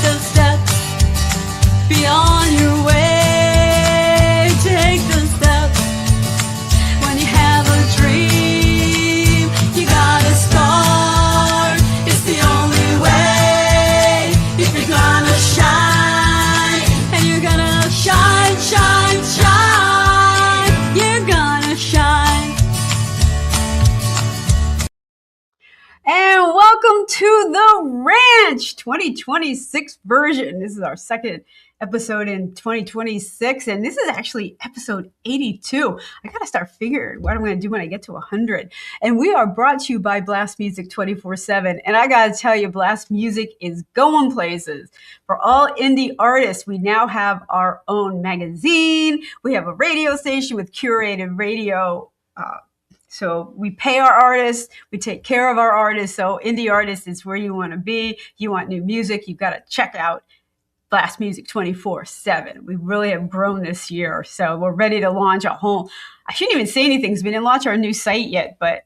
those steps. Be on your way. Take those steps. When you have a dream, you gotta start. It's the only way. If you're gonna shine, and you're gonna shine, shine, shine. You're gonna shine. And welcome to the Ranch 2026 version. This is our second episode in 2026, and this is actually episode 82. I gotta start figuring what I'm gonna do when I get to 100. And we are brought to you by Blast Music 24/7. And I gotta tell you, Blast Music is going places. For all indie artists, we now have our own magazine. We have a radio station with curated radio. So we pay our artists, we take care of our artists. So indie artists is where you want to be. You want new music, you've got to check out Blast Music 24/7. We really have grown this year. So we're ready to launch a whole, I shouldn't even say anything because we didn't launch our new site yet, but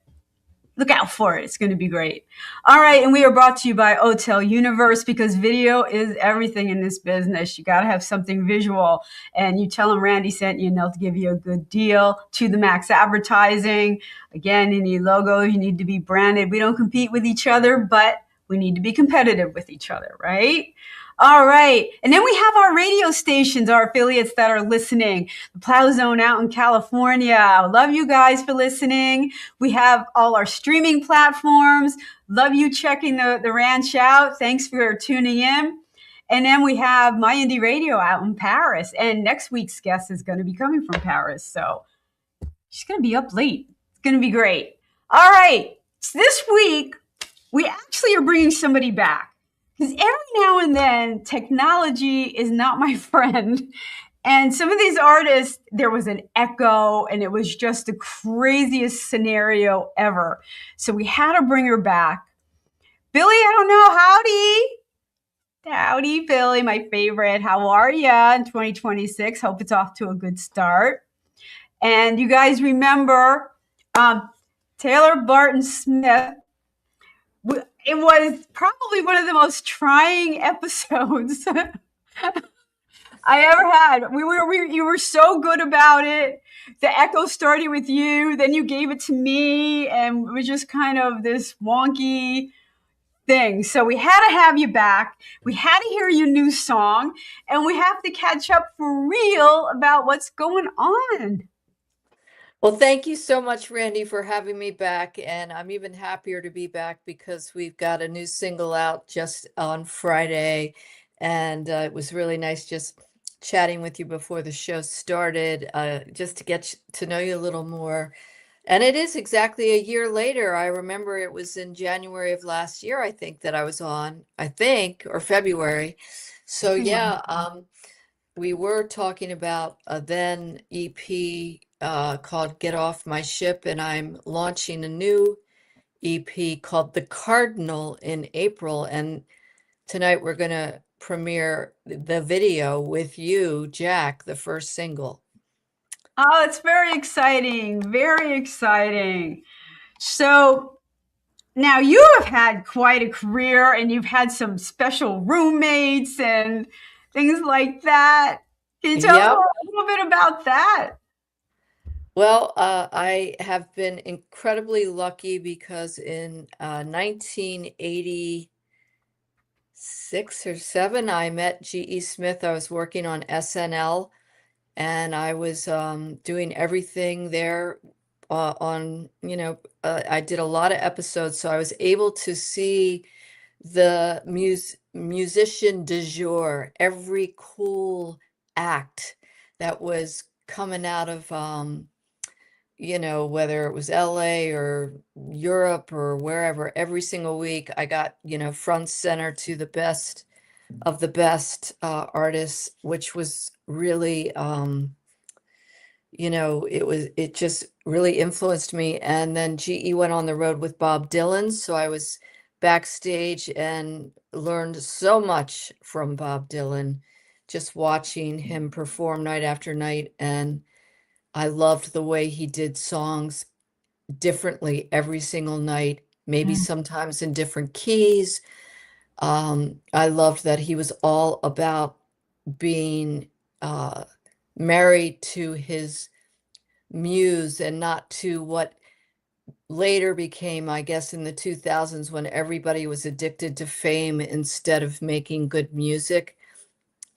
look out for it. It's going to be great. All right. And we are brought to you by Hotel Universe, because video is everything in this business. You got to have something visual, and you tell them Randy sent you and they'll give you a good deal. To the max advertising. Again, you need logos. You need to be branded. We don't compete with each other, but we need to be competitive with each other, right? All right. And then we have our radio stations, our affiliates that are listening. The Plow Zone out in California. I love you guys for listening. We have all our streaming platforms. Love you checking the ranch out. Thanks for tuning in. And then we have My Indie Radio out in Paris. And next week's guest is going to be coming from Paris. So she's going to be up late. It's going to be great. All right. So this week, we actually are bringing somebody back. Because every now and then, technology is not my friend. And some of these artists, there was an echo, and it was just the craziest scenario ever. So we had to bring her back. Billy, I don't know. Howdy. Howdy, Billy, my favorite. How are ya in 2026? Hope it's off to a good start. And you guys remember Taylor Barton Smith. It was probably one of the most trying episodes I ever had. You were so good about it. The echo started with you, then you gave it to me, and it was just kind of this wonky thing. So we had to have you back. We had to hear your new song, and we have to catch up for real about what's going on. Well, thank you so much, Randy, for having me back. And I'm even happier to be back because we've got a new single out just on Friday. And it was really nice just chatting with you before the show started, just to get to know you a little more. And it is exactly a year later. I remember it was in January of last year, I think, that I was on, or February. So yeah, we were talking about a then EP called Get Off My Ship, and I'm launching a new EP called The Cardinal in April. And tonight we're going to premiere the video with you, Jack, the first single. Oh, it's very exciting. Very exciting. So now you have had quite a career, and you've had some special roommates and things like that. Can you tell us a little bit about that? Well, I have been incredibly lucky because in 1986 or 7, I met G.E. Smith. I was working on SNL, and I was doing everything there I did a lot of episodes, so I was able to see the musician du jour, every cool act that was coming out of whether it was LA or Europe or wherever. Every single week I got, front center to the best of the best artists, which was really, it just really influenced me. And then GE went on the road with Bob Dylan. So I was backstage and learned so much from Bob Dylan, just watching him perform night after night. And I loved the way he did songs differently every single night, maybe sometimes in different keys, I loved that he was all about being uh, married to his muse and not to what later became, I guess, in the 2000s when everybody was addicted to fame instead of making good music.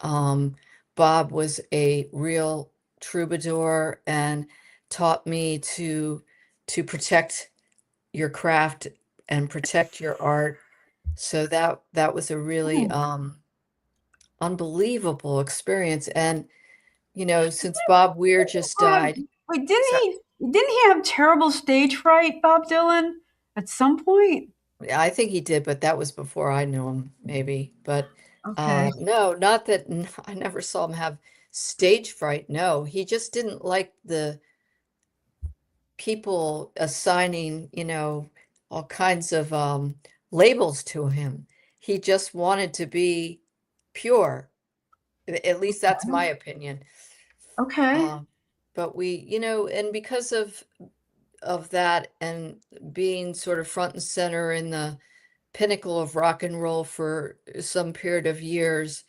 Um, Bob was a real troubadour and taught me to protect your craft and protect your art. So that was a really Oh, unbelievable experience. And since Bob Weir just died, wait, so didn't he have terrible stage fright, Bob Dylan, at some point? I think he did, but that was before I knew him, maybe. But Okay. no, not that I never saw him have stage fright. No, he just didn't like the people assigning, all kinds of labels to him. He just wanted to be pure. At least that's my opinion. Okay. Um, but and because of that and being sort of front and center in the pinnacle of rock and roll for some period of years,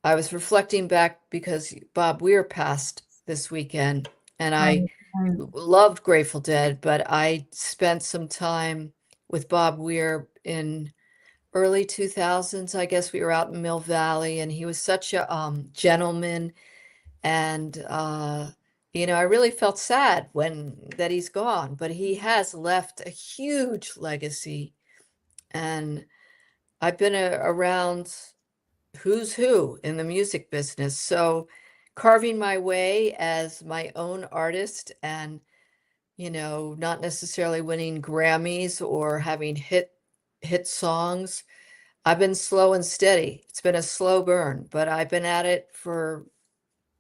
I was reflecting back because Bob Weir passed this weekend, and I Right, right. loved Grateful Dead, but I spent some time with Bob Weir in early 2000s. I guess we were out in Mill Valley, and he was such a gentleman, and I really felt sad when that he's gone, but he has left a huge legacy, and I've been around who's who in the music business. So carving my way as my own artist and, not necessarily winning Grammys or having hit songs. I've been slow and steady. It's been a slow burn, but I've been at it for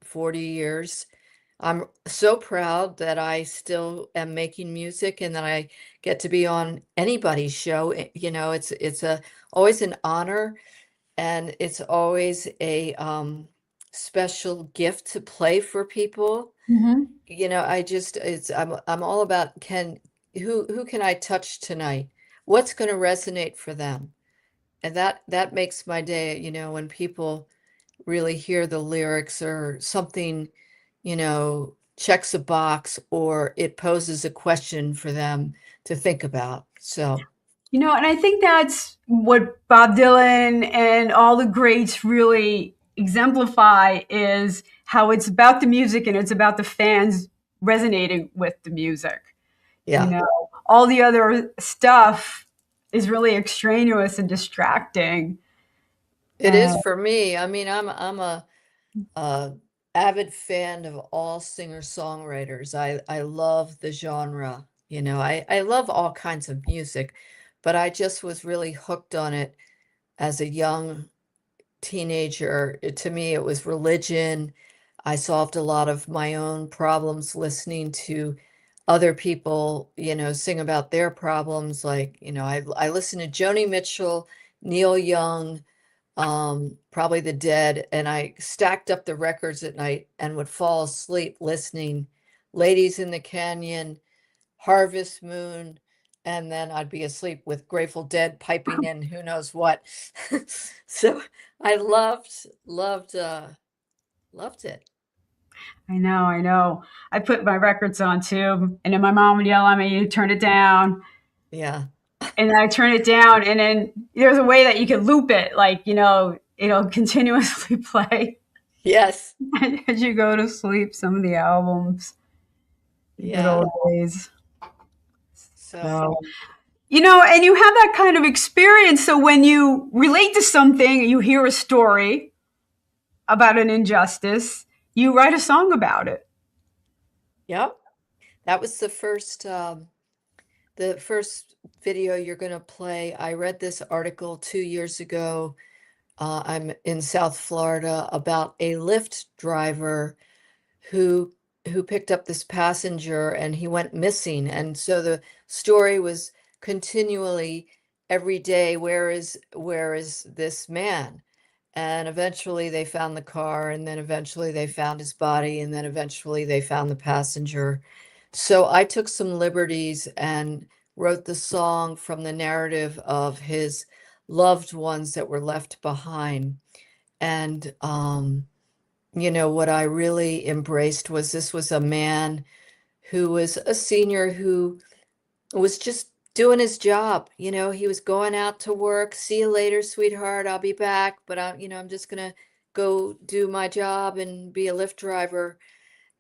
40 years. I'm so proud that I still am making music and that I get to be on anybody's show. It's always an honor, and it's always a special gift to play for people. Hmm. I just I'm all about who can I touch tonight? What's going to resonate for them? And that makes my day, when people really hear the lyrics or something, checks a box or it poses a question for them to think about. So, And I think that's what Bob Dylan and all the greats really exemplify is how it's about the music and it's about the fans resonating with the music. You yeah, know, all the other stuff is really extraneous and distracting. it is And for me. I mean, I'm a avid fan of all singer-songwriters. I love the genre. I love all kinds of music, but I just was really hooked on it as a young teenager. To me, it was religion. I solved a lot of my own problems listening to other people, sing about their problems. Like, I listened to Joni Mitchell, Neil Young, probably the Dead, and I stacked up the records at night and would fall asleep listening. Ladies in the Canyon, Harvest Moon, and then I'd be asleep with Grateful Dead piping in who knows what. So I loved it. I know. I put my records on too, and then my mom would yell at me, "You turn it down." Yeah. And I turn it down, and then there's a way that you can loop it, like it'll continuously play Yes. as you go to sleep. Some of the albums, the good Yeah. old days. So, So and you have that kind of experience. So when you relate to something, you hear a story about an injustice, you write a song about it. yep. That was the first video you're going to play. I read this article 2 years ago. I'm in South Florida about a Lyft driver who who picked up this passenger and he went missing. And so the story was continually every day, where is this man? And eventually they found the car, and then eventually they found his body, and then eventually they found the passenger. So I took some liberties and wrote the song from the narrative of his loved ones that were left behind. And, what I really embraced was this was a man who was a senior who was just doing his job. He was going out to work. See you later, sweetheart. I'll be back. But I'm just gonna go do my job and be a Lyft driver.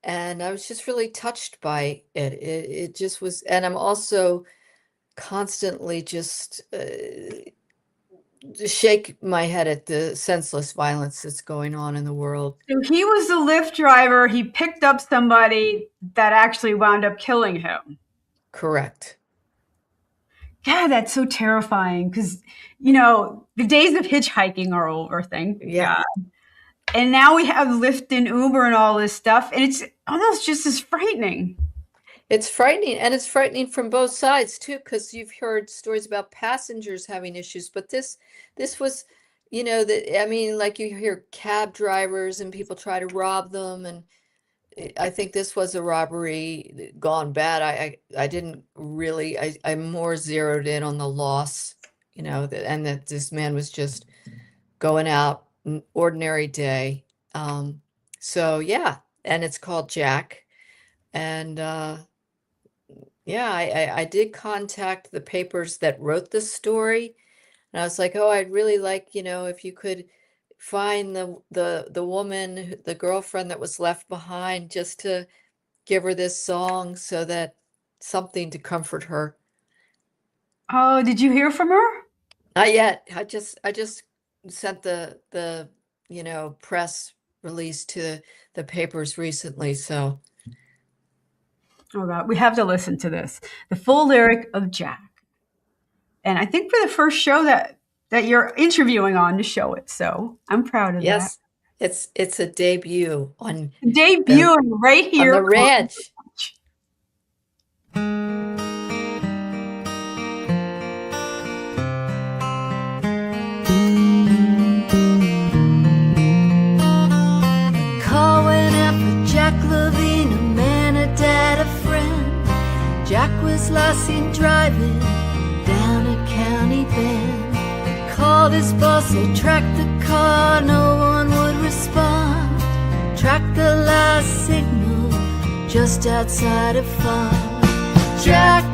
And I was just really touched by it. It just was, and I'm also constantly just shake my head at the senseless violence that's going on in the world. So he was the Lyft driver. He picked up somebody that actually wound up killing him. Correct. Yeah, that's so terrifying because, the days of hitchhiking are over, thank God. And now we have Lyft and Uber and all this stuff, and it's almost just as frightening. It's frightening, and it's frightening from both sides too, because you've heard stories about passengers having issues, but this was, like you hear cab drivers and people try to rob them, and I think this was a robbery gone bad. I didn't really, I more zeroed in on the loss, and that this man was just going out an ordinary day. So yeah, and it's called Jack. And I did contact the papers that wrote the story. And I was like, oh, I'd really like, if you could find the woman, the girlfriend that was left behind, just to give her this song so that something to comfort her. Oh, did you hear from her? Not yet. I just sent the press release to the papers recently, so. Oh God, we have to listen to this. The full lyric of Jack. And I think for the first show that you're interviewing on to show it. So I'm proud of that. Yes, it's a debut on right here on the ranch. Jack was last seen driving down a county bend. He called his boss, they tracked the car, no one would respond. Tracked the last signal just outside a farm. Jack,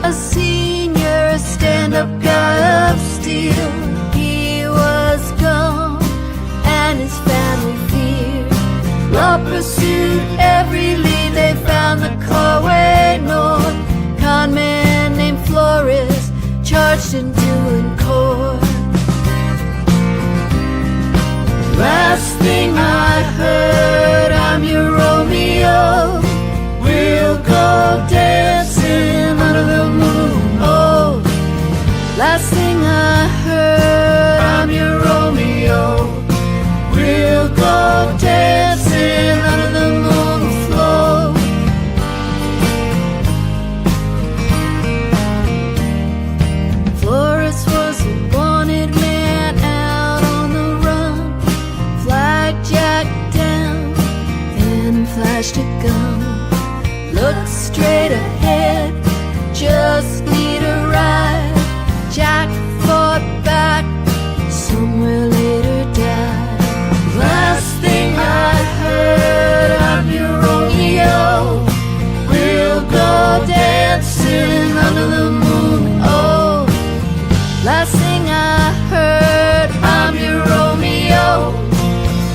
a senior, a stand-up guy of steel. He was gone and his family feared. Law pursued every lead, they found the car way north. Con man named Flores, charged in doing court. Last thing I heard, I'm your Romeo. We'll go dancing under the moon. Oh, last thing I heard, I'm your Romeo. We'll go dancing under the moon floor. Flores was a wanted man out on the run. Flagged Jack down, then flashed a gun. Looked straight ahead, just need a ride. Jack fought back, somewhere later died. Last thing I heard, I'm your Romeo. We'll go dancing under the moon. Oh, last thing I heard, I'm your Romeo.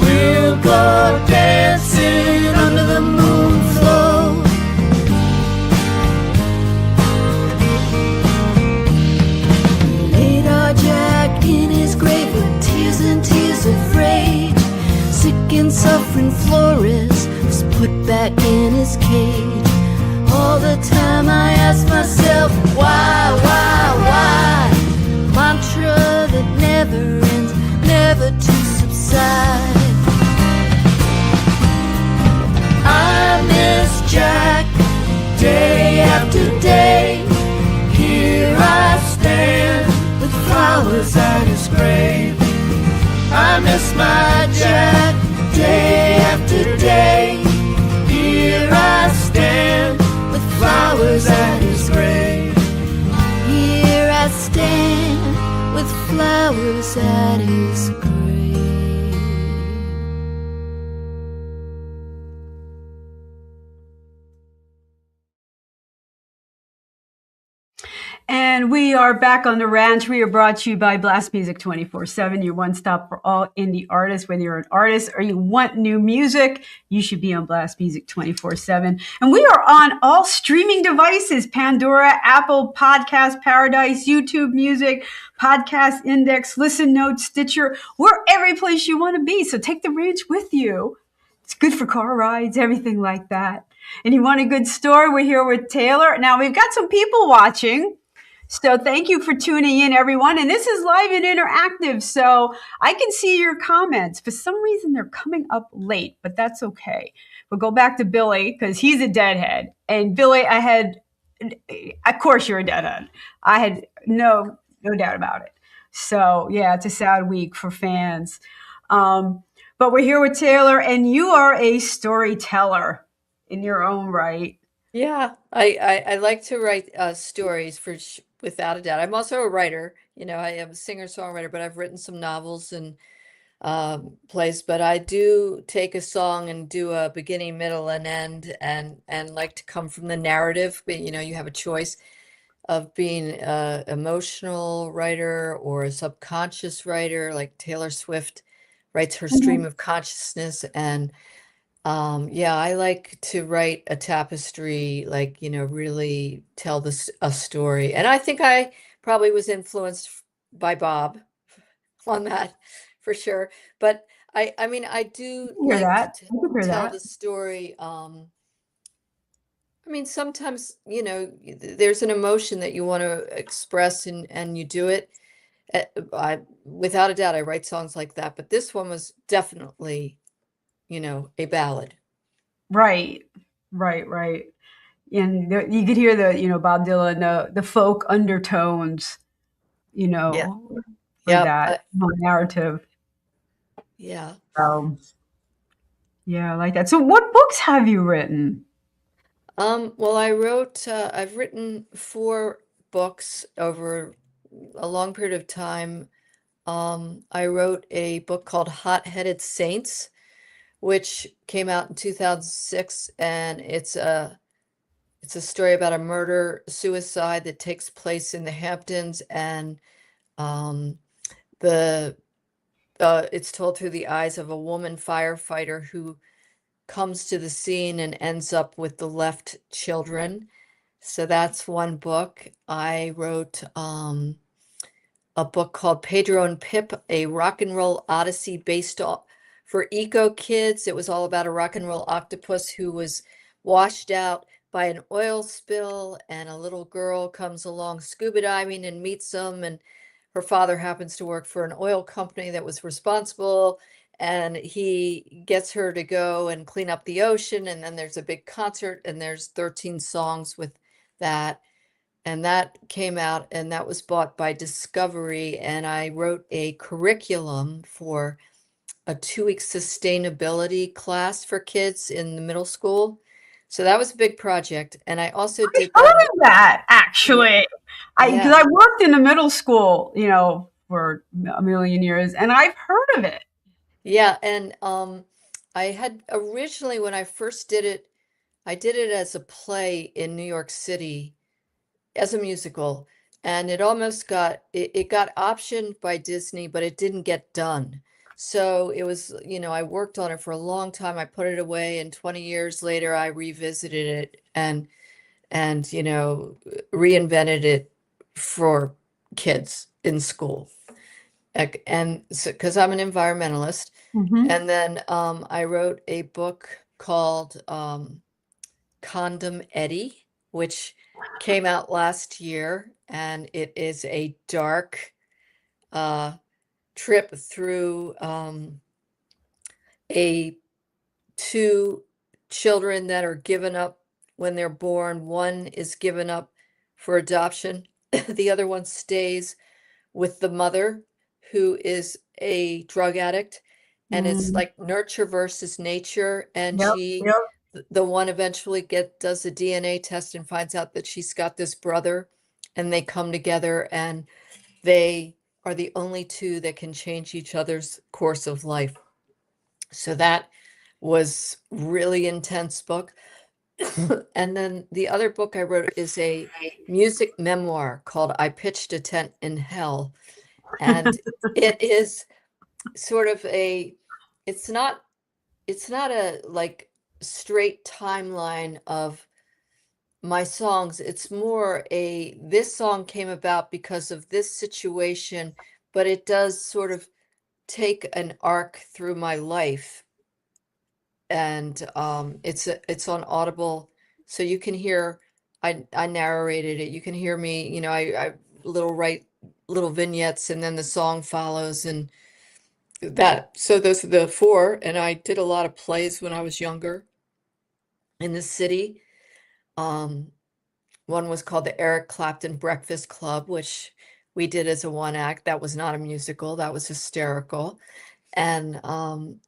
We'll go dancing under the moon flow. Laid our Jack in his grave with tears and tears of rage. Sick and suffering Flores was put back in his cage. All the time I ask myself, why? Mantra that never ends, never to subside. I miss Jack, day after day. Here I stand, with flowers at his grave. I miss my Jack, day after day. Here I stand, with flowers at his grave. Here I stand, with flowers at his grave. And we are back on the ranch. We are brought to you by Blast Music 24/7, your one stop for all indie artists. Whether you're an artist or you want new music, you should be on Blast Music 24/7. And we are on all streaming devices: Pandora, Apple Podcast Paradise, YouTube Music, Podcast Index, Listen Notes, Stitcher. We're every place you want to be. So take the ranch with you. It's good for car rides, everything like that. And you want a good story? We're here with Taylor. Now, we've got some people watching. So thank you for tuning in, everyone. And this is live and interactive, so I can see your comments. For some reason, they're coming up late, but that's okay. We'll go back to Billy because he's a deadhead. And Billy, of course you're a deadhead. I had no doubt about it. So yeah, it's a sad week for fans. But we're here with Taylor, and you are a storyteller in your own right. Yeah, I like to write stories without a doubt. I'm also a writer. I am a singer-songwriter, but I've written some novels and plays. But I do take a song and do a beginning, middle, and end, and like to come from the narrative. But you have a choice of being an emotional writer or a subconscious writer, like Taylor Swift writes her stream of consciousness. And yeah, I like to write a tapestry, like, really tell a story. And I think I probably was influenced by Bob on that for sure. But I mean, I do Hear like that? to I can hear tell that. the story. I mean, sometimes, there's an emotion that you want to express and you do it. Without a doubt, I write songs like that, but this one was definitely, a ballad. Right. And you could hear Bob Dylan, the folk undertones, Yeah. for Yep. that narrative. Yeah. Yeah, I like that. So what books have you written? Well, I've written 4 books over a long period of time. I wrote a book called Hot-Headed Saints, which came out in 2006, and it's a story about a murder-suicide that takes place in the Hamptons, and um, it's told through the eyes of a woman firefighter who comes to the scene and ends up with the left children. So that's one book. I wrote a book called Pedro and Pip, a rock and roll odyssey for eco kids. It was all about a rock and roll octopus who was washed out by an oil spill, and a little girl comes along scuba diving and meets them, and her father happens to work for an oil company that was responsible, and he gets her to go and clean up the ocean, and then there's a big concert, and there's 13 songs with that. And that came out, and that was bought by Discovery, and I wrote a curriculum for a 2-week sustainability class for kids in the middle school. So that was a big project, and I also did I that. heard of that, actually. Because Yeah. I worked in the middle school, for a million years, and I've heard of it. Yeah, and I had originally, when I first did it, I did it as a play in New York City as a musical, and it got optioned by Disney, but it didn't get done. So it was, I worked on it for a long time. I put it away, and 20 years later I revisited it and reinvented it for kids in school. And so, because I'm an environmentalist. And then I wrote a book called Condom Eddie, which came out last year, and it is a dark trip through two children that are given up when they're born. One is given up for adoption. The other one stays with the mother, who is a drug addict, and it's like nurture versus nature. And Yep. the one eventually does a DNA test and finds out that she's got this brother, and they come together and they are the only two that can change each other's course of life. So that was really intense book. And then the other book I wrote is a music memoir called I Pitched a Tent in Hell. And it is sort of it's not a like straight timeline of my songs. It's more this song came about because of this situation, but it does sort of take an arc through my life. And it's on Audible, so you can hear, I narrated it. You can hear me, I write little vignettes, and then the song follows, and so those are the four. And I did a lot of plays when I was younger in the city. One was called the Eric Clapton Breakfast Club, which we did as a one act. That was not a musical. That was hysterical. And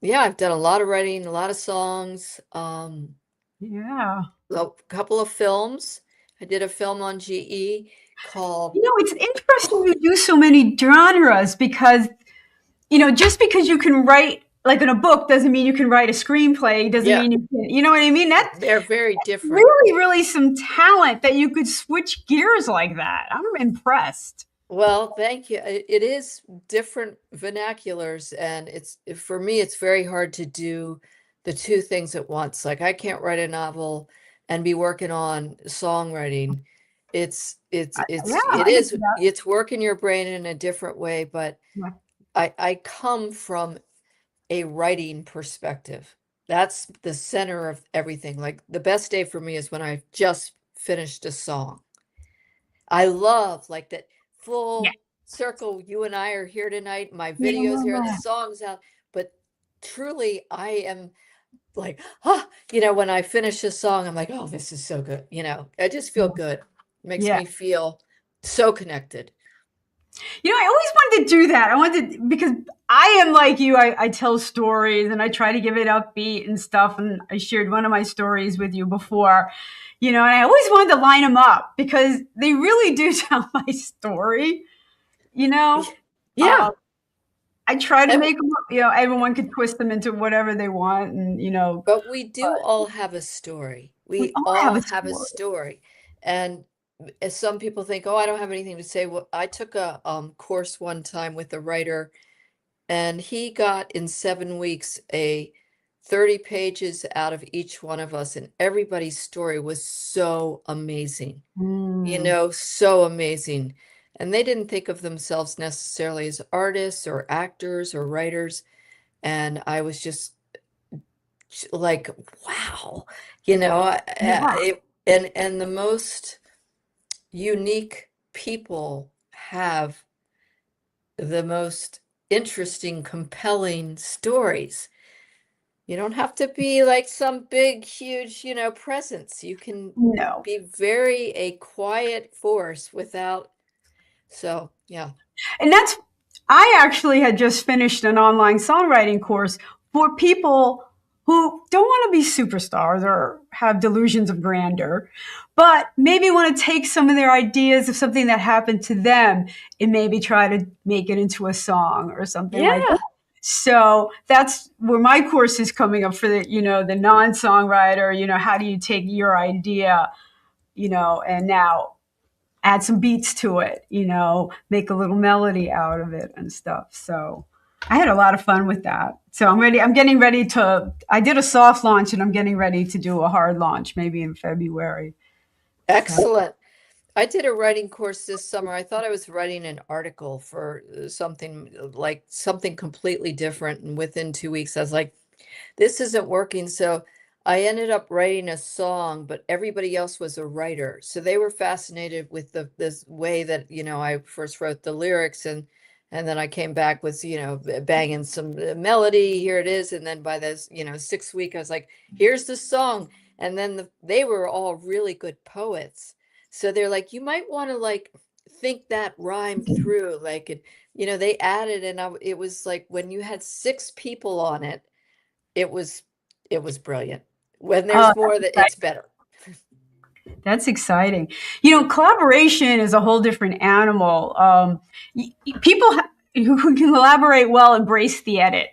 yeah, I've done a lot of writing, a lot of songs. Yeah. A couple of films. I did a film on GE called. It's interesting you do so many genres because, just because you can write like in a book doesn't mean you can write a screenplay, doesn't Yeah. mean you can, you know what I mean? They're very different. Really, really some talent that you could switch gears like that. I'm impressed. Well, thank you. It is different vernaculars, and for me, it's very hard to do the two things at once. Like I can't write a novel and be working on songwriting. It's working your brain in a different way, but Yeah. I come from a writing perspective. That's the center of everything. Like the best day for me is when I've just finished a song. I love like that full circle. You and I are here tonight. My videos here, the songs out. But truly, I am like, when I finish a song, I'm like, oh, this is so good. I just feel good. It makes me feel so connected. I always wanted to do that. Because I am like you. I tell stories and I try to give it upbeat and stuff. And I shared one of my stories with you before, and I always wanted to line them up because they really do tell my story, Yeah. I try to make them up, everyone can twist them into whatever they want. And, but we do all have a story. We all have a story. And as some people think, oh, I don't have anything to say. Well, I took a course one time with a writer, and he got in 7 weeks 30 pages out of each one of us, and everybody's story was so amazing. So amazing. And they didn't think of themselves necessarily as artists or actors or writers. And I was just like, wow, and the most unique people have the most interesting, compelling stories. You don't have to be like some big, huge, presence. You can be very a quiet force without. So, yeah. And I actually had just finished an online songwriting course for people who don't want to be superstars or have delusions of grandeur, but maybe want to take some of their ideas of something that happened to them and maybe try to make it into a song or something like that. So that's where my course is coming up for the, the non-songwriter, how do you take your idea, and now add some beats to it, make a little melody out of it and stuff. So I had a lot of fun with that. So I'm getting ready I did a soft launch and I'm getting ready to do a hard launch maybe in February. Excellent. I did a writing course this summer. I thought I was writing an article for something completely different. And within 2 weeks, I was like, this isn't working. So I ended up writing a song, but everybody else was a writer. So they were fascinated with this way that, I first wrote the lyrics and then I came back with, banging some melody. Here it is. And then by this, 6th week, I was like, here's the song. And then they were all really good poets. So they're like, you might want to like think that rhyme through, like, they added, and it was like when you had 6 people on it, it was brilliant. When there's more, that it's better. That's exciting. Collaboration is a whole different animal. People who can collaborate well embrace the edit.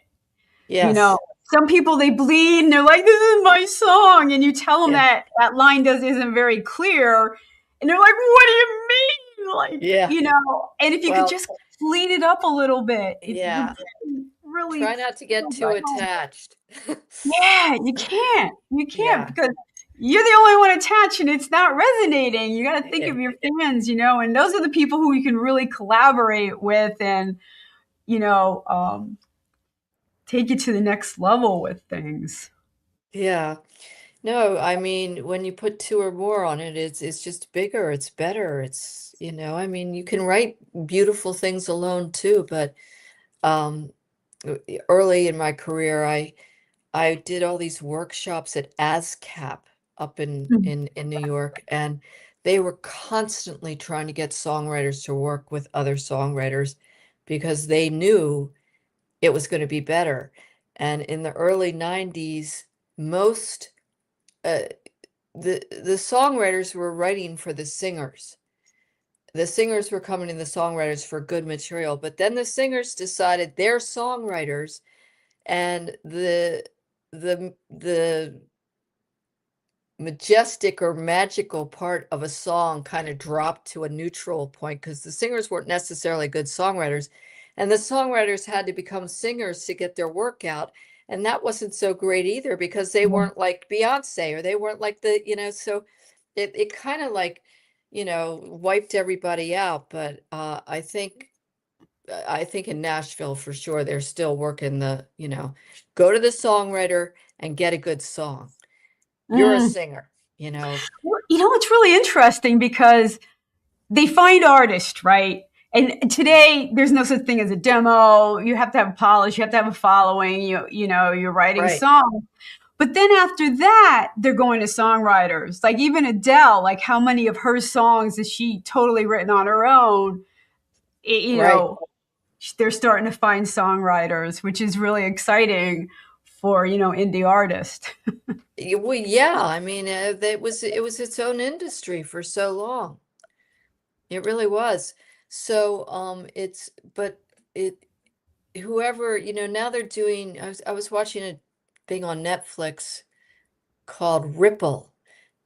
You know, Yes. some people, they bleed and they're like, "This is my song," and you tell them Yeah. that line isn't very clear, and they're like, "What do you mean?" Like, Yeah. and if you could Well, just clean it up a little bit, it would yeah. really Try not to get too right home. attached. Yeah, you can't. You can't Yeah. because you're the only one attached and it's not resonating. You got to think Yeah. of your fans, and those are the people who you can really collaborate with and, you know, um, take you to the next level with things. Yeah. No, I mean, when you put two or more on it, it's just bigger, it's better. I mean, you can write beautiful things alone too, but um early in my career, I did all these workshops at ASCAP up in Mhm. in in New York, and they were constantly trying to get songwriters to work with other songwriters because they knew it was going to be better. And in the early 90s, most uh, the songwriters were writing for the singers. The singers were coming to the songwriters for good material, but then the singers decided they're songwriters, and the majestic or magical part of a song kind of dropped to a neutral point because the singers weren't necessarily good songwriters, and the songwriters had to become singers to get their work out. And that wasn't so great either because they weren't like Beyonce, or they weren't like so it kind of like, wiped everybody out. But I think in Nashville for sure, they're still working go to the songwriter and get a good song. You're a Mm. singer, you know. It's really interesting because they find artists, right? And today, there's no such thing as a demo. You have to have a polish. You have to have a following. You're writing Right, songs. But then after that, they're going to songwriters. Like even Adele, like how many of her songs is she totally written on her own? It- you right. know, they're starting to find songwriters, which is really exciting for, indie artists. Well, yeah. I mean, it was its own industry for so long. It really was. So, but it whoever, now they're doing. I was watching a thing on Netflix called Ripple.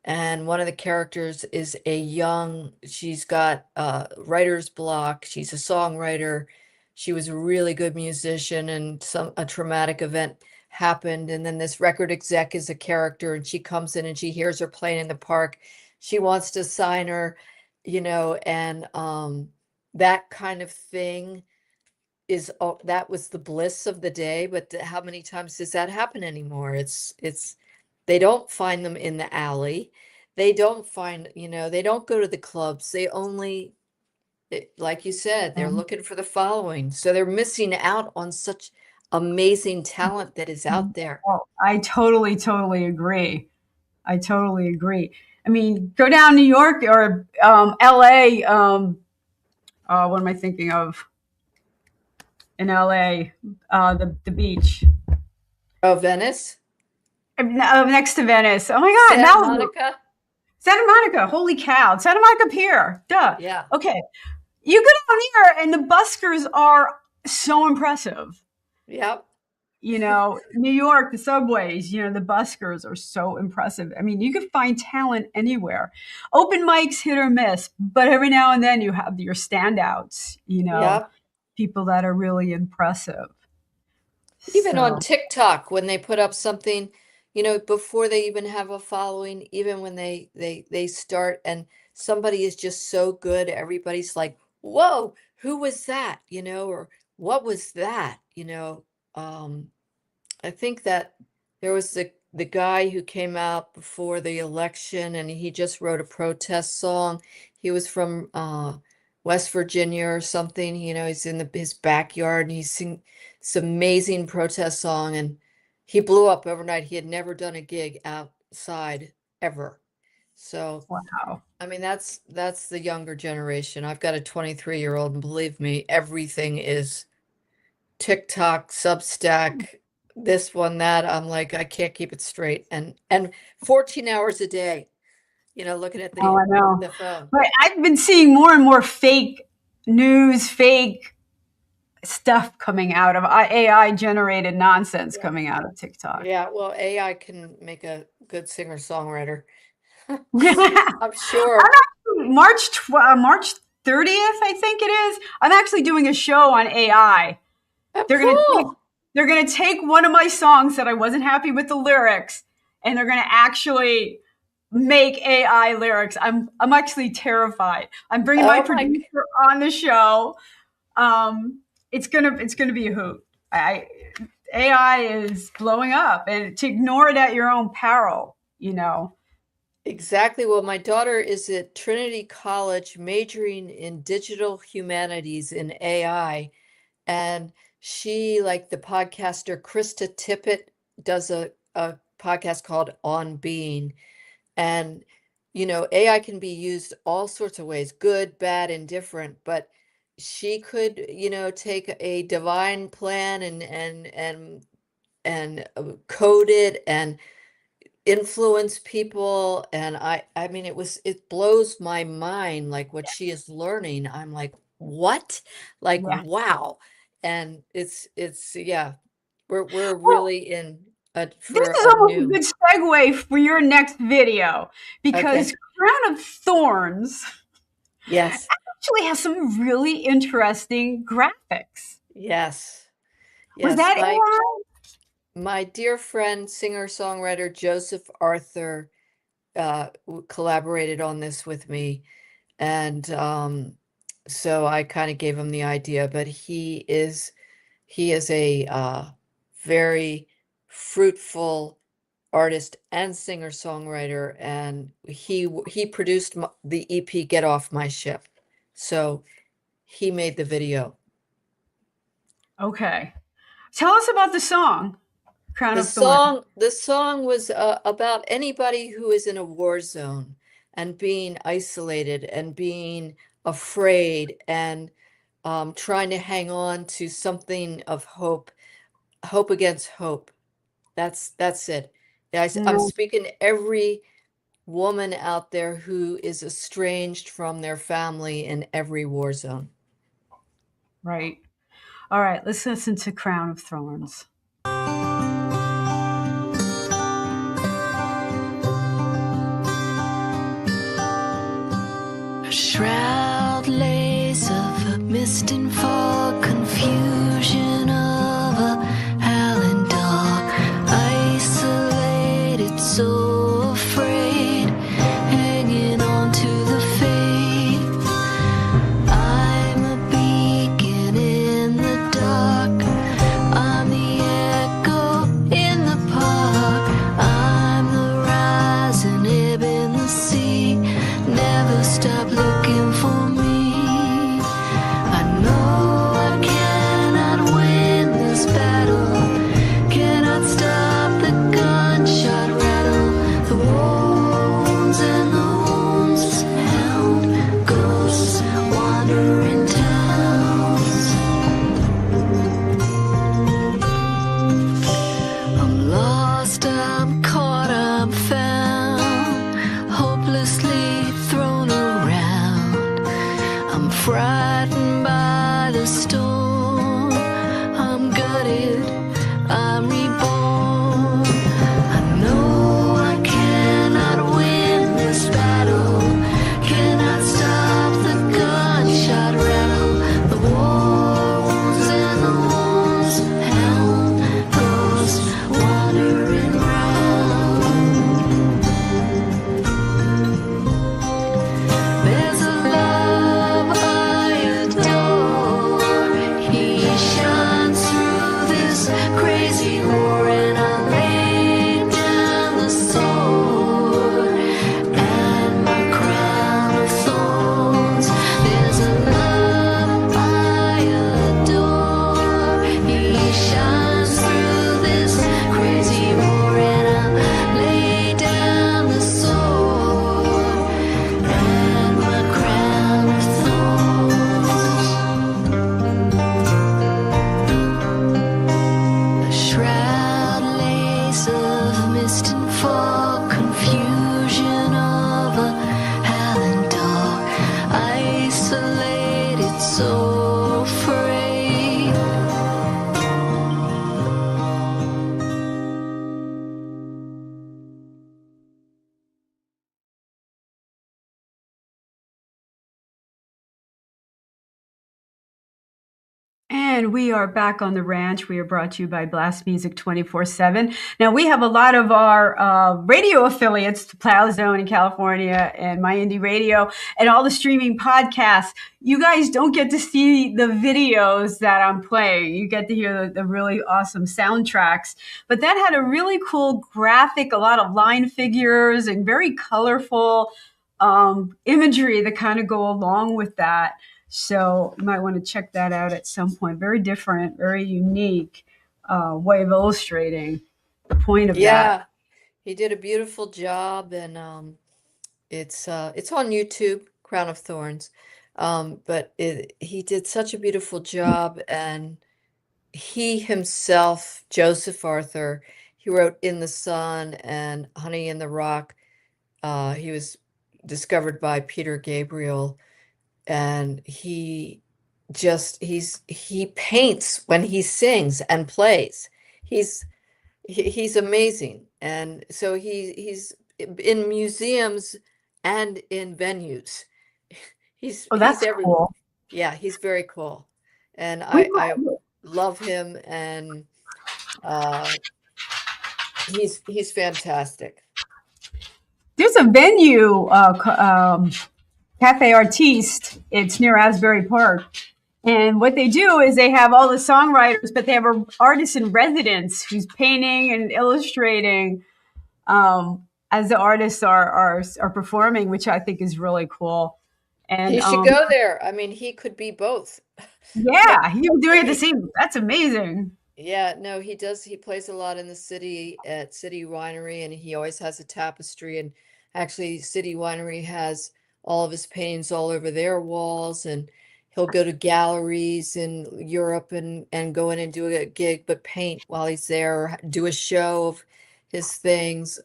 And one of the characters is she's got writer's block. She's a songwriter. She was a really good musician, and a traumatic event happened. And then this record exec is a character, and she comes in and she hears her playing in the park. She wants to sign her, and that kind of thing that was the bliss of the day. But how many times does that happen anymore? It's they don't find them in the alley. They don't find, they don't go to the clubs. They only, like you said, they're looking for the following. So they're missing out on such amazing talent that is out there. Oh, I totally, totally agree. I totally agree. I mean, go down New York or LA. What am I thinking of in LA? The beach. Oh, Venice, Next to Venice. Oh my God, Santa Malibu. Monica. Santa Monica. Holy cow. Santa Monica Pier. Duh. Yeah. Okay. You go down here and the buskers are so impressive. Yep. New York, the subways, the buskers are so impressive. I mean, you can find talent anywhere. Open mics hit or miss, but every now and then you have your standouts, Yep. people that are really impressive. Even on So, TikTok, when they put up something, before they even have a following, even when they start and somebody is just so good, everybody's like, "Whoa, who was that?" Or "What was that?" I think that there was the guy who came out before the election, and he just wrote a protest song. He was from West Virginia or something. He's in his backyard, and he sing this amazing protest song, and he blew up overnight. He had never done a gig outside ever. So, wow. I mean, that's the younger generation. I've got a 23-year-old, and believe me, everything is TikTok, Substack, this one, that. I'm like, I can't keep it straight. And 14 hours a day. looking at Oh, I know. the phone. But I've been seeing more and more fake news, fake stuff coming out of AI generated nonsense Yeah. coming out of TikTok. Yeah, well, AI can make a good singer-songwriter. I'm I'm sure. actually March 30th, I think it is. I'm actually doing a show on AI. Oh, They're gonna take cool. they're gonna take one of my songs that I wasn't happy with the lyrics, and they're gonna actually make AI lyrics. I'm actually terrified. I'm bringing my Oh my, producer on the show. It's gonna be a hoot. I AI is blowing up, and to ignore it at your own peril. exactly. Well, my daughter is at Trinity College majoring in digital humanities in AI. And she, like the podcaster Krista Tippett, does a podcast called On Being. And, AI can be used all sorts of ways, good, bad, indifferent, but she could, take a divine plan and code it and influence people. And I mean, it blows my mind, like what she is learning. I'm like, what? Like, Yeah. wow. And yeah, we're Well, really in this for is a almost a new. good segue for your next video because Okay. Crown of Thorns Yes. actually has some really interesting graphics. Yes. Was Yes. that My AI? my dear friend, singer-songwriter Joseph Arthur collaborated on this with me. And so I kind of gave him the idea, but he is a very fruitful artist and singer-songwriter, and he produced the EP Get Off My Ship. So he made the video. Okay. Tell us about the song, Crown The of Thorns. song was about anybody who is in a war zone and being isolated and being afraid and trying to hang on to something of hope, hope against hope. That's it. I'm No, speaking to every woman out there who is estranged from their family in every war zone. right. All right, let's listen to Crown of Thorns. A shroud lays of mist and fog, confusion of a howling dog, isolated, so afraid, hanging on to the faith. I'm a beacon in the dark, I'm the And we are back on the ranch. We are brought to you by Blast Music 24/7. Now, we have a lot of our radio affiliates, Plow Zone in California and My Indie Radio, and all the streaming podcasts. You guys don't get to see the videos that I'm playing. You get to hear the really awesome soundtracks. But that had a really cool graphic, a lot of line figures, and very colorful imagery that kind of go along with that. So you might want to check that out at some point. Very different, very unique way of illustrating the point of that. Yeah, he did a beautiful job, and it's on YouTube, Crown of Thorns. But he did such a beautiful job, and he himself, Joseph Arthur, he wrote In the Sun and Honey in the Rock. He was discovered by Peter Gabriel, and he paints when he sings and plays. He's amazing. And so he's in museums and in venues. He's That's everywhere. cool. Yeah, he's very cool. And We- I love him, and he's fantastic. There's a venue, Cafe Artiste. It's near Asbury Park. And what they do is they have all the songwriters, but they have an artist in residence who's painting and illustrating as the artists are performing, which I think is really cool. And He should go there. I mean, he could be both. Yeah, he was doing it the same. That's amazing. Yeah, no, he does. He plays a lot in the city at City Winery, and he always has a tapestry. And actually, City Winery has all of his paintings all over their walls, and he'll go to galleries in Europe and go in and do a gig, but paint while he's there, or do a show of his things.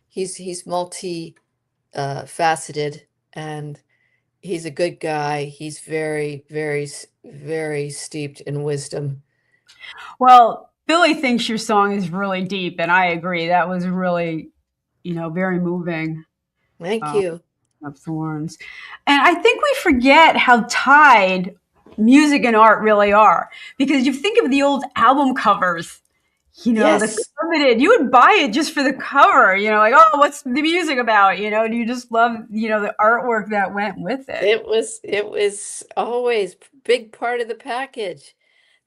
He's multi faceted, and he's a good guy. He's very, very, very steeped in wisdom. Well, Billy thinks your song is really deep, and I agree. That was really, very moving. Thank you. Of Thorns. And I think we forget how tied music and art really are. Because you think of the old album covers, Yes. the limited, you would buy it just for the cover, like, oh, what's the music about? And you just love, the artwork that went with it. It was always big part of the package.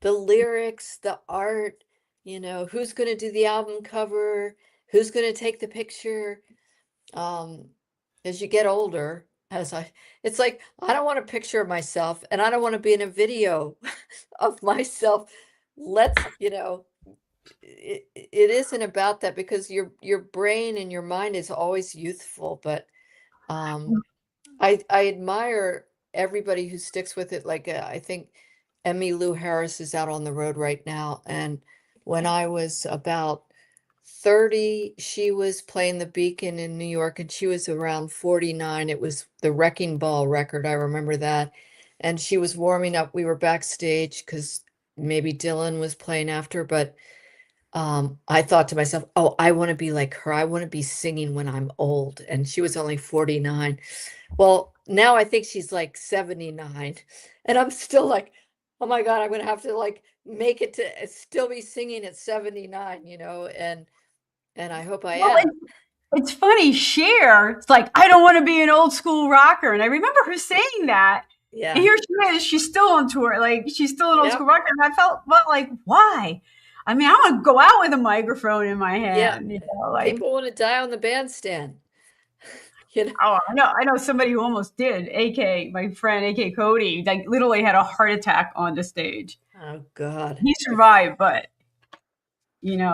The lyrics, the art, who's going to do the album cover, who's going to take the picture. As you get older, it's like, I don't want a picture of myself, and I don't want to be in a video of myself. It isn't about that, because your brain and your mind is always youthful, but I admire everybody who sticks with it. Like, I think Emmylou Harris is out on the road right now, and when I was about 30, she was playing the Beacon in New York, and she was around 49. It was the Wrecking Ball record. I remember that. And she was warming up. We were backstage because maybe Dylan was playing after, but I thought to myself, oh, I want to be like her. I want to be singing when I'm old. And she was only 49. Well, now I think she's like 79. And I'm still like, oh my God, I'm going to have to like make it to still be singing at 79, and I hope I am. It's funny, Cher, it's like, I don't want to be an old school rocker. And I remember her saying that. Yeah. And here she is, she's still on tour. Like, she's still an old school rocker. And I felt like, why? I mean, I want to go out with a microphone in my hand. Yeah. People want to die on the bandstand. Oh, I know somebody who almost did. My friend, AK Cody, like literally had a heart attack on the stage. Oh God. He survived, but yeah.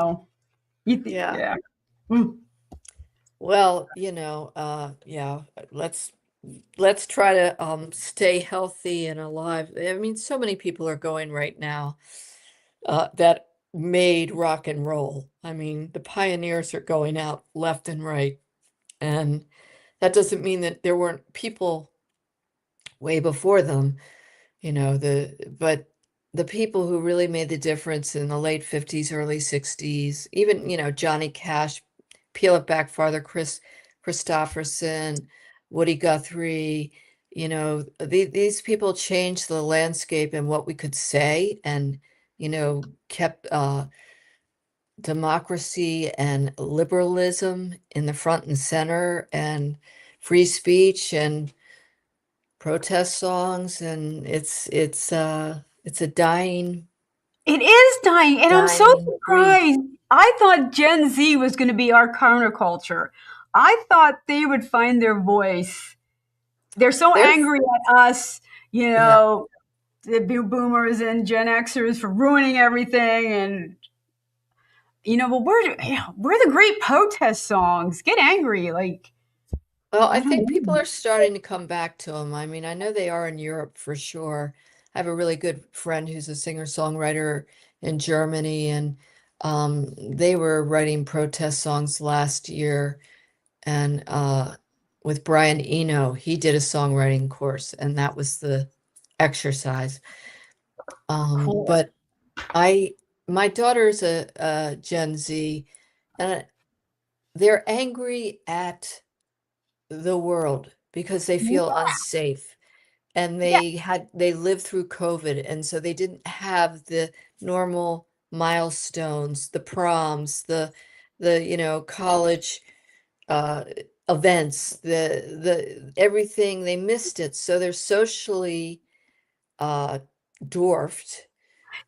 Mm. Well, yeah, let's try to stay healthy and alive. I mean, so many people are going right now that made rock and roll. I mean, the pioneers are going out left and right. And that doesn't mean that there weren't people way before them, but the people who really made the difference in the late 50s, early 60s, even, Johnny Cash, peel it back farther, Chris Christopherson, Woody Guthrie, you know, these people changed the landscape and what we could say, and, you know, kept democracy and liberalism in the front and center, and free speech and protest songs, and it's a It is dying, and I'm so dying breed. surprised. I thought Gen Z was going to be our counterculture. I thought they would find their voice. They're so They're angry at us, you yeah. know, the boomers and Gen Xers for ruining everything, and but we're the great protest songs. Get angry, like Well, I I don't think people know. are starting to come back to them. I mean, I know they are in Europe for sure. I have a really good friend who's a singer-songwriter in Germany, and they were writing protest songs last year. And with Brian Eno, he did a songwriting course, and that was the exercise. Cool. But my daughter's a Gen Z, and they're angry at the world because they Yeah, feel unsafe, and yeah. they lived through COVID, and so they didn't have the normal milestones, the proms, the college uh events, the everything. They missed it, so they're socially uh dwarfed.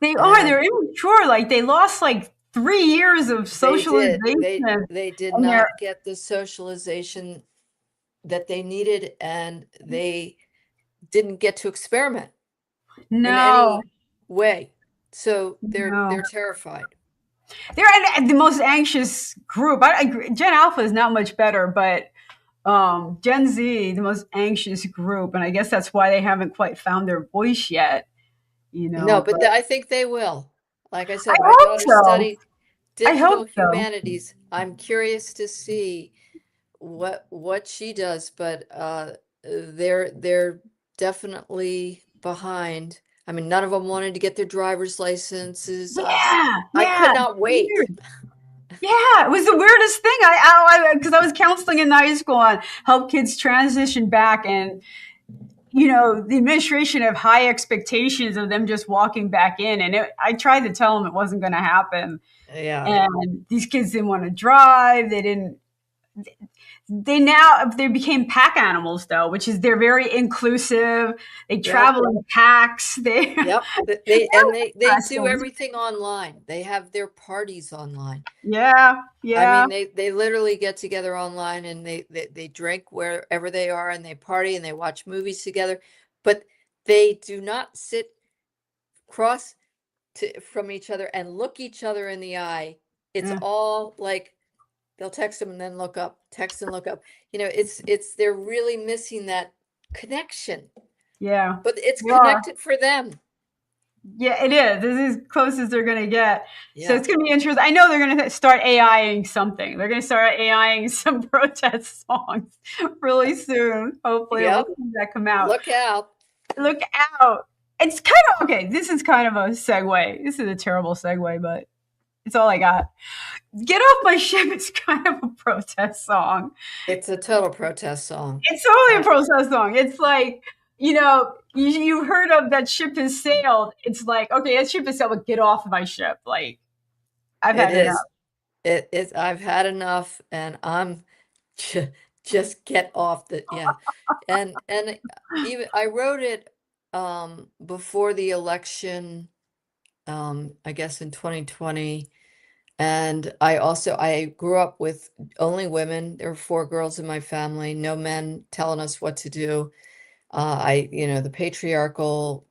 They are. And They're immature. Like they lost like 3 years of they did socialization, they did and they're not get the socialization that they needed, and they didn't get to experiment in no, any way. So no. they're terrified. They're at the most anxious group. I agree. Gen Alpha is not much better, but Gen Z, the most anxious group, and I guess that's why they haven't quite found their voice yet. No, But but I think they will. Like I I said, my hope daughter so. studied I hope digital so. humanities. I'm curious to see what she does, but they're definitely behind. I mean, none of them wanted to get their driver's licenses. Yeah, I yeah. could It's not wait. weird. Yeah, it was the weirdest thing. I because I was counseling in high school on help kids transition back, and the administration have high expectations of them just walking back in, and I tried to tell them it wasn't going to happen. Yeah, And these kids didn't want to drive. They didn't. They became pack animals though, which is they're very inclusive. They yep. travel in packs. They Yep, they do interesting. everything online. They have their parties online. Yeah, I yeah, mean, they literally get together online, and they drink wherever they are, and they party and they watch movies together, but they do not sit cross from each other and look each other in the eye. It's yeah, all like they'll text them and then look up, text and look up. They're really missing that connection, yeah. but it's They are. connected for them. Yeah, it is. This is as close as they're going to get. So Yeah. it's going to be interesting. I know they're going to start AIing something. They're going to start AIing some protest songs really soon. Hopefully, we'll Yep. see that come out. Look out. Look out. It's kind of okay. This is kind of a segue. This is a terrible segue, but it's all I got. Get Off My Ship is kind of a protest song. It's a total protest song. It's totally a Uh, protest song. It's like, you heard of that ship has sailed. It's like, okay, that ship has sailed, but get off my ship. Like, I've it had enough. is. I've had enough, and I'm ju- just get off the, yeah. And even I wrote it before the election, I guess in 2020. And I grew up with only women. There were four girls in my family, no men telling us what to do. The patriarchal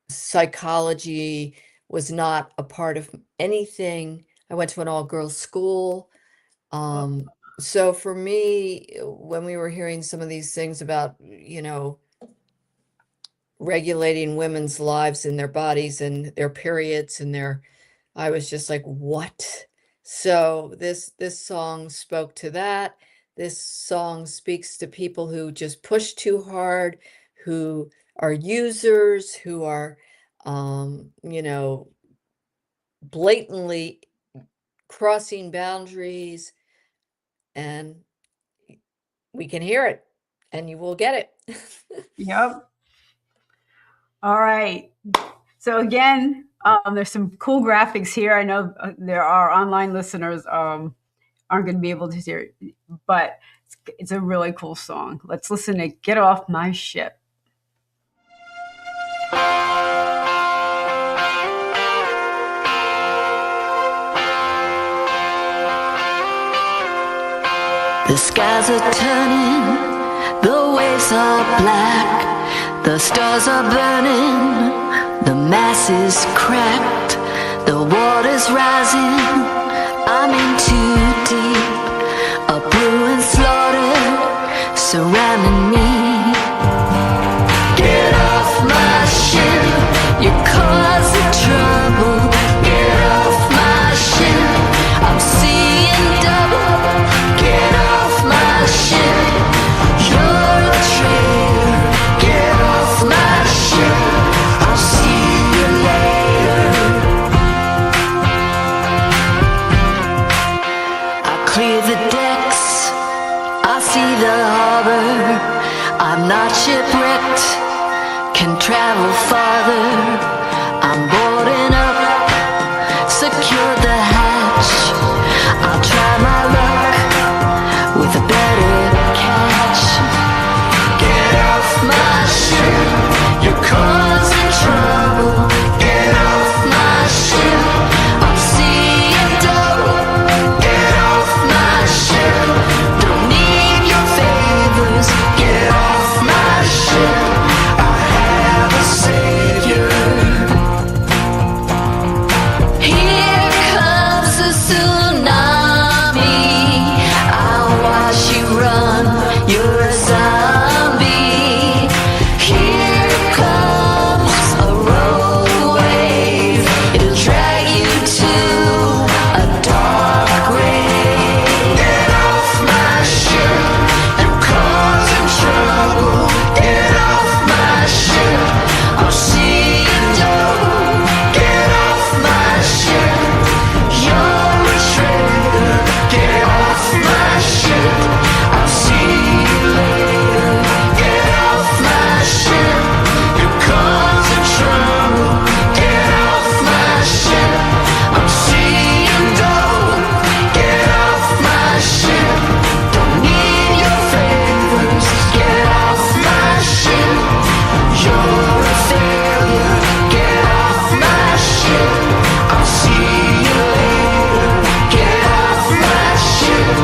psychology was not a part of anything. I went to an all-girls school. So for me, when we were hearing some of these things about, regulating women's lives and their bodies and their periods and I was just like, what? So this song spoke to that. This song speaks to people who just push too hard, who are users, who are, blatantly crossing boundaries, and we can hear it, and you will get it. Yep. All right. So again, there's some cool graphics here. I know there are online listeners aren't going to be able to hear it, but it's a really cool song. Let's listen to "Get Off My Ship." The skies are turning, the waves are black, the stars are burning, the mass is cracked, the water's rising, I'm in too deep, a brewing slaughter surrounding me. Get off my ship, you're causing trouble. Get off my ship, I'm seeing double. Get off my ship, you're a traitor. Get off my ship, I'll see you later. I clear the decks, I see the harbor. I'm not shipwrecked, can travel farther. I'm boarding up, secure the hatch. I'll try my luck with a better catch. Get off my ship, you're causing trouble. Get off my ship, I'm seeing double. Get off my ship, don't need your favors. Get off my ship, I have a savior. Here comes the tsunami, I'll watch you run, you're a zombie. Here comes a rogue wave, it'll drag you to a dark grave. Get off my ship, you're causing trouble. Get off my ship, I'll see you double. Get off my ship, you're a traitor. Get off my ship, I'll see you later. Get off my ship, you're causing trouble. Get off my ship, I'm seeing double. Get off my ship, don't need your favors. Get off my ship, you're a failure. Get off my ship, I'll see you later. Get off my ship.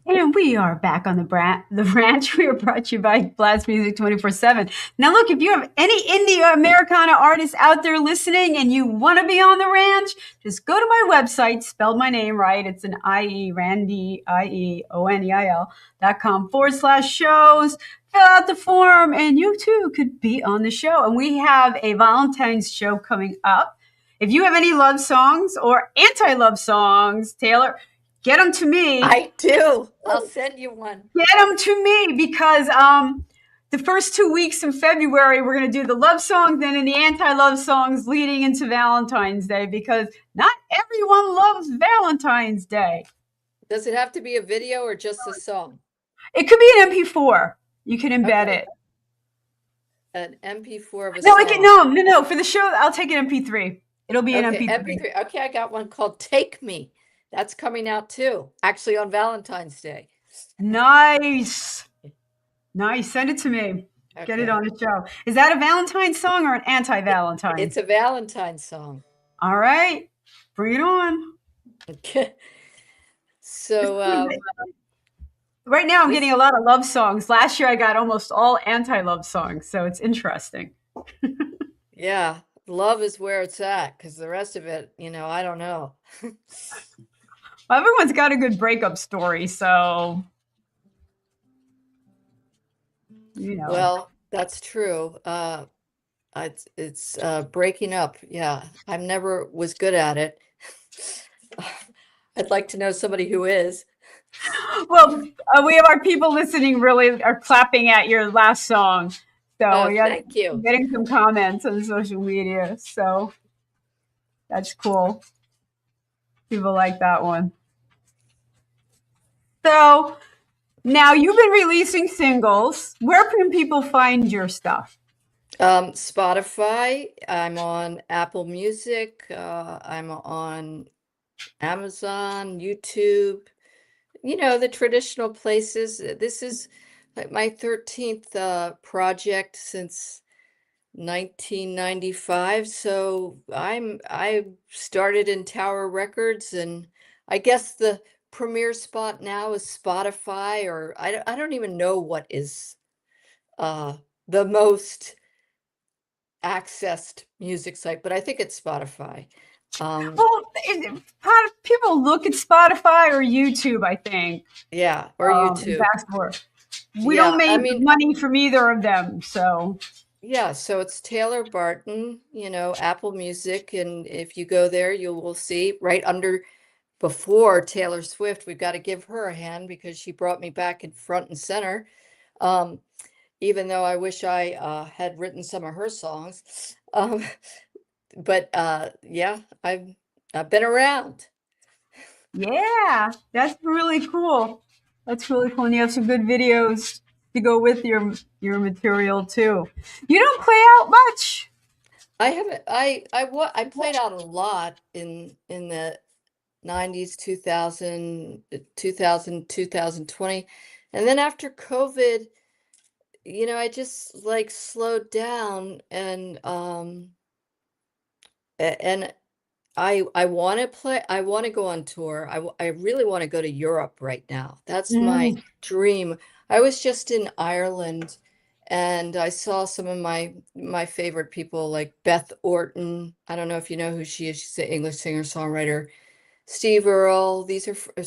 And we are back on the ranch. We are brought to you by Blast Music 24/7. Now, look, if you have any indie Americana artists out there listening and you want to be on the ranch, just go to my website, spelled my name right. It's an IE, Randy, IEONEIL.com/shows. Fill out the form, and you too could be on the show. And we have a Valentine's show coming up. If you have any love songs or anti-love songs, Taylor, get them to me. I do. I'll send you one. Get them to me because the first 2 weeks in February, we're going to do the love songs and then the anti-love songs leading into Valentine's Day because not everyone loves Valentine's Day. Does it have to be a video or just a song? It could be an MP4. You can embed it. An MP4 of a No, song. no. For the show, I'll take an MP3. It'll be an Okay, MP3. Okay, I got one called Take Me. That's coming out too, actually on Valentine's Day. Nice. Send it to me. Okay. Get it on the show. Is that a Valentine song or an anti-Valentine? It's a Valentine song. All right. Bring it on. Okay. So right now I'm getting a lot of love songs. Last year I got almost all anti-love songs, so it's interesting. yeah, love is where it's at because the rest of it, I don't know. Well, everyone's got a good breakup story, so Well, that's true. It's breaking up. Yeah, I never was good at it. I'd like to know somebody who is. Well, we have our people listening really are clapping at your last song. So Oh, we got thank you. getting some comments on social media. So that's cool. People like that one. So now you've been releasing singles. Where can people find your stuff? Spotify, I'm on Apple Music, I'm on Amazon, YouTube, the traditional places. This is like my 13th project since 1995. So I started in Tower Records, and I guess the premier spot now is Spotify, or I don't even know what is uh, the most accessed music site, but I think it's Spotify. Um, Well, people look at Spotify or YouTube, I think, yeah, or and YouTube. that's where we don't Yeah, I make mean, money from either of them. So yeah, so it's Taylor Barton, Apple Music, and if you go there, you will see right under before Taylor Swift. We've got to give her a hand because she brought me back in front and center. Um, Even though I wish I had written some of her songs. But yeah, I've been around. yeah, that's really cool. That's really cool. And you have some good videos to go with your material too. You don't play out much. I haven't I played out a lot in the 90s, 2020. And then after COVID, I just like slowed down and I want to play. I want to go on tour. I really want to go to Europe right now. That's my Mm, dream. I was just in Ireland, and I saw some of my favorite people like Beth Orton. I don't know if you know who she is. She's an English singer-songwriter. Steve Earle.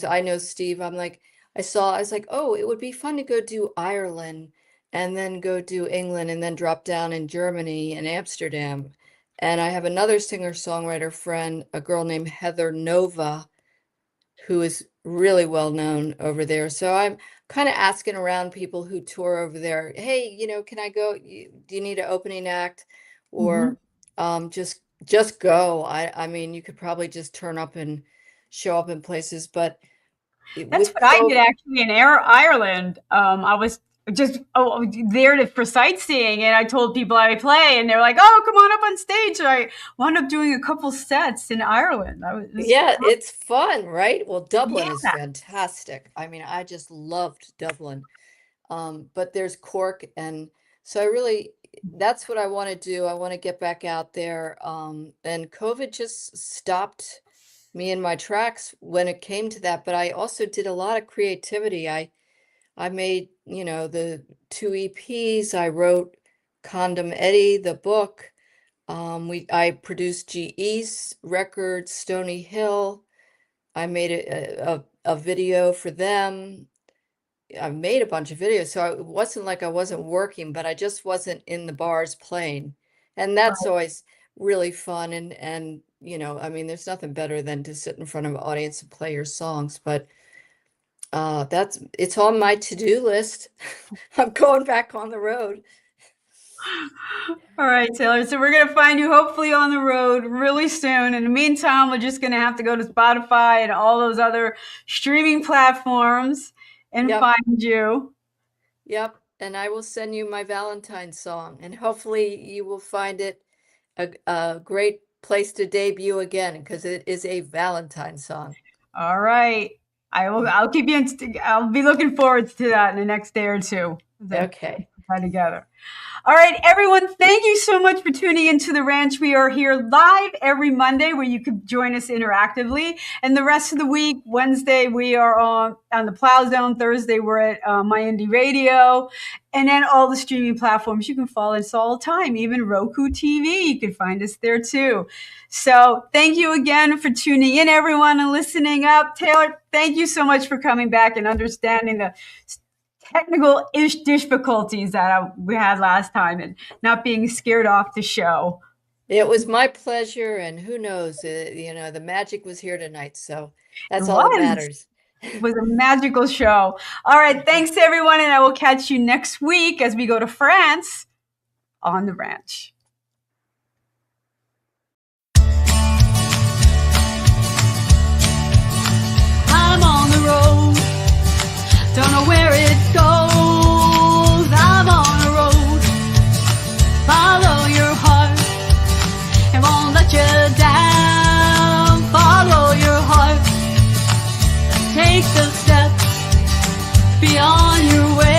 I know Steve. I was like, oh, it would be fun to go do Ireland and then go do England and then drop down in Germany and Amsterdam. And I have another singer-songwriter friend, a girl named Heather Nova, who is really well known over there. So I'm kind of asking around people who tour over there, hey, can I go? Do you need an opening act? mhm. Or just go. I mean, you could probably just turn up and show up in places, but That's with what I did COVID, actually in Ireland. I was just there for sightseeing, and I told people I would play, and they were like, "Oh, come on up on stage." And I wound up doing a couple sets in Ireland. It was yeah, it's fun, right? Well, Dublin is yeah. fantastic. I mean, I just loved Dublin. But there's Cork, and so that's what I want to do. I want to get back out there. And COVID just stopped me in my tracks when it came to that. But I also did a lot of creativity. I made, the two EPs. I wrote Condom Eddie, the book. I produced GE's record, Stony Hill. I made a video for them. I made a bunch of videos, so it wasn't like I wasn't working, but I just wasn't in the bars playing. And that's always really fun and I mean, there's nothing better than to sit in front of an audience and play your songs, but it's on my to-do list. I'm going back on the road. All right, Taylor. So we're gonna find you hopefully on the road really soon. In the meantime, we're just gonna have to go to Spotify and all those other streaming platforms and Yep, find you. yep. And I will send you my Valentine's song, and hopefully you will find it a great place to debut again because it is a Valentine song. All right. I'll keep you I'll be looking forward to that in the next day or two as I Okay. put that together. All right, everyone, thank you so much for tuning into The Ranch. We are here live every Monday where you could join us interactively. And the rest of the week, Wednesday, we are on the Plow Zone. Thursday, we're at My Indie Radio. And then all the streaming platforms, you can follow us all the time, even Roku TV. You can find us there too. So thank you again for tuning in, everyone, and listening up. Taylor, thank you so much for coming back and understanding the technical difficulties that we had last time and not being scared off the show. It was my pleasure, and who knows, the magic was here tonight, so It that's all that was. matters. It was a magical show. All right. Thanks, everyone. And I will catch you next week as we go to France on the ranch. I'm on the road, don't know where it goes. I'm on the road, follow your heart, it won't let you down. Follow your heart, take the step beyond your way.